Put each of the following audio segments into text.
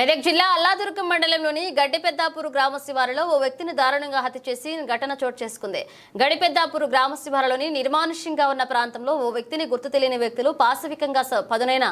మెదక్ జిల్లా అల్లాదుర్గం మండలంలోని గడ్డిపెద్దాపూర్ గ్రామ శివారులో ఓ వ్యక్తిని దారుణంగా హత్య చేసి ఘటన చోటు చేసుకుంది. గడ్డిపెద్దాపూర్ గ్రామ శివారులోని నిర్మానుష్యంగా ఉన్న ప్రాంతంలో ఓ వ్యక్తిని గుర్తు తెలియని వ్యక్తులు పాశవికంగా పదునైన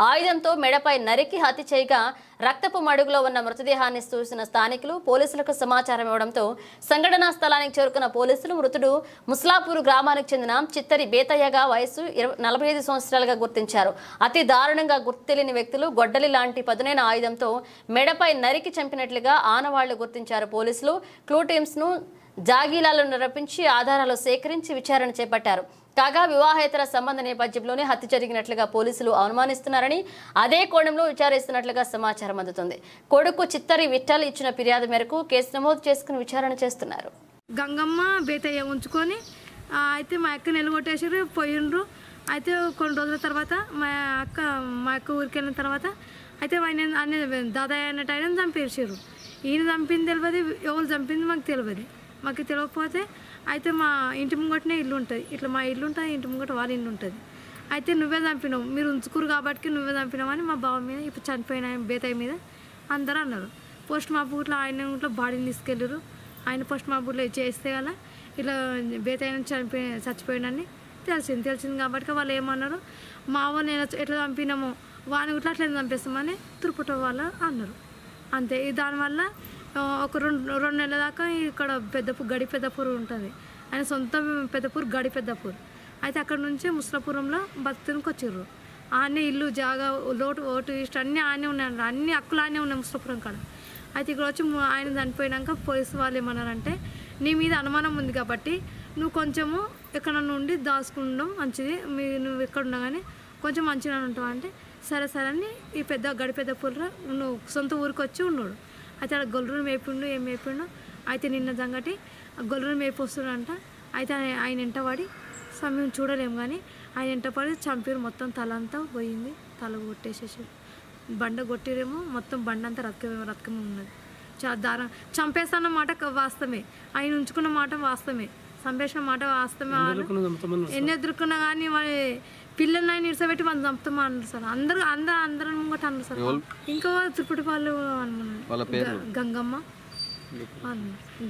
ఆయుధంతో మెడపై నరికి హత్య చేయగా రక్తపు మడుగులో ఉన్న మృతదేహాన్ని చూసిన స్థానికులు పోలీసులకు సమాచారం ఇవ్వడంతో సంఘటనా స్థలానికి చేరుకున్న పోలీసులు మృతుడు ముస్లాపూర్ గ్రామానికి చెందిన చిత్తరి బేతయ్యగా వయసు 45 సంవత్సరాలుగా గుర్తించారు. అతి దారుణంగా గుర్తు తెలియని వ్యక్తులు గొడ్డలి లాంటి పదునైన ఆయుధంతో మెడపై నరికి చంపినట్లుగా ఆనవాళ్లు గుర్తించారు. పోలీసులు క్లూ టీమ్స్ ను జాగీలాలను రప్పించి ఆధారాలు సేకరించి విచారణ చేపట్టారు. కాగా వివాహేతర సంబంధ నేపథ్యంలోనే హత్య జరిగినట్లుగా పోలీసులు అనుమానిస్తున్నారని అదే కోణంలో విచారిస్తున్నట్లుగా సమాచారం అందుతుంది. కొడుకు చిత్తరి విఠల్ ఇచ్చిన ఫిర్యాదు మేరకు కేసు నమోదు చేసుకుని విచారణ చేస్తున్నారు. గంగమ్మ బేతయ్య ఉంచుకొని అయితే మా అక్క నిలగొట్టేసారు పోయిండ్రు. అయితే కొన్ని రోజుల తర్వాత మా అక్క ఊరికి వెళ్ళిన తర్వాత అయితే ఆయన దాదాయ అన్నట్టు ఆయన చంపేసారు. ఈయన చంపింది తెలియదు, ఎవరు చంపింది మాకు తెలియదు. మాకు తెలియకపోతే అయితే మా ఇంటి ముంగటనే ఇల్లు ఉంటుంది, ఇట్లా మా ఇల్లు ఉంటుంది, ఇంటి ముంగట వాళ్ళ ఇల్లు ఉంటుంది. అయితే నువ్వే చంపినావు, మీరు ఉంచుకురు కాబట్టి నువ్వే చంపినావు అని మా బావ మీద ఇప్పుడు చనిపోయిన బేతయ్య మీద అందరూ అన్నారు. పోస్ట్ మార్పుట్లో ఆయన ఇంట్లో బాడీని తీసుకెళ్ళారు. ఆయన పోస్ట్ మార్పుట్లో చేస్తే కదా ఇట్లా బేతయ్య చచ్చిపోయినని తెలిసింది కాబట్టి వాళ్ళు ఏమన్నారు, మా వాళ్ళు నేను ఎట్లా చంపినామో వాని ఇట్లా అట్లా చంపేస్తామని తిరుపతి వాళ్ళు అన్నారు. అంతే. దానివల్ల ఒక రెండు నెలల దాకా ఇక్కడ గడిపెద్దపూర్ ఉంటుంది. ఆయన సొంత పెద్దపూర్ గడిపెద్దపూర్. అయితే అక్కడ నుంచి ముస్లాపురంలో బతుకు వచ్చిర్రు. ఆనే ఇల్లు జాగా లోటు ఓటు ఇష్ట అన్నీ ఆనే ఉన్నాయి, అన్ని హక్కులు ఆనే ఉన్నాయి ముస్లాపురం కాడ. అయితే ఇక్కడ వచ్చి ఆయన చనిపోయాక పోలీసు వాళ్ళు ఏమన్నారంటే, నీ మీద అనుమానం ఉంది కాబట్టి నువ్వు కొంచెము ఎక్కడ నుండి దాచుకుండడం మంచిది, నువ్వు ఎక్కడ ఉన్నా కానీ కొంచెం మంచిగా ఉంటావు అంటే సరే అని ఈ గడిపెద్దపూర్లో నువ్వు సొంత ఊరికి వచ్చి ఉన్నాడు. అయితే అక్కడ గొల్లూరు మేపిండు, ఏం మేపిండు. అయితే నిన్న సంగటి గొల్లూరు మేపొస్తుడంట. అయితే ఆయన ఎంటపడి సమయం చూడలేము కానీ ఆయన ఎంటపడి చంపారు. మొత్తం తల అంతా పోయింది, తల కొట్టేసేసి బండ కొట్టిరేమో, మొత్తం బండ అంతా రక్తమే ఉన్నది. చాలా చంపేస్తాన్న మాట వాస్తవమే, ఆయన ఉంచుకున్న మాట వాస్తవమే, చంపేసిన మాట వాస్తవమే. ఎన్ని ఎదుర్కొన్నా కానీ వాళ్ళ పిల్లల్ని ఆయన ఇడిసబెట్టి మనం చంపుతామా అన్నారు సార్. అందరూ ముంగట అన్నారు సార్. ఇంకా తిరుపతి వాళ్ళు గంగమ్మ అన్నారు.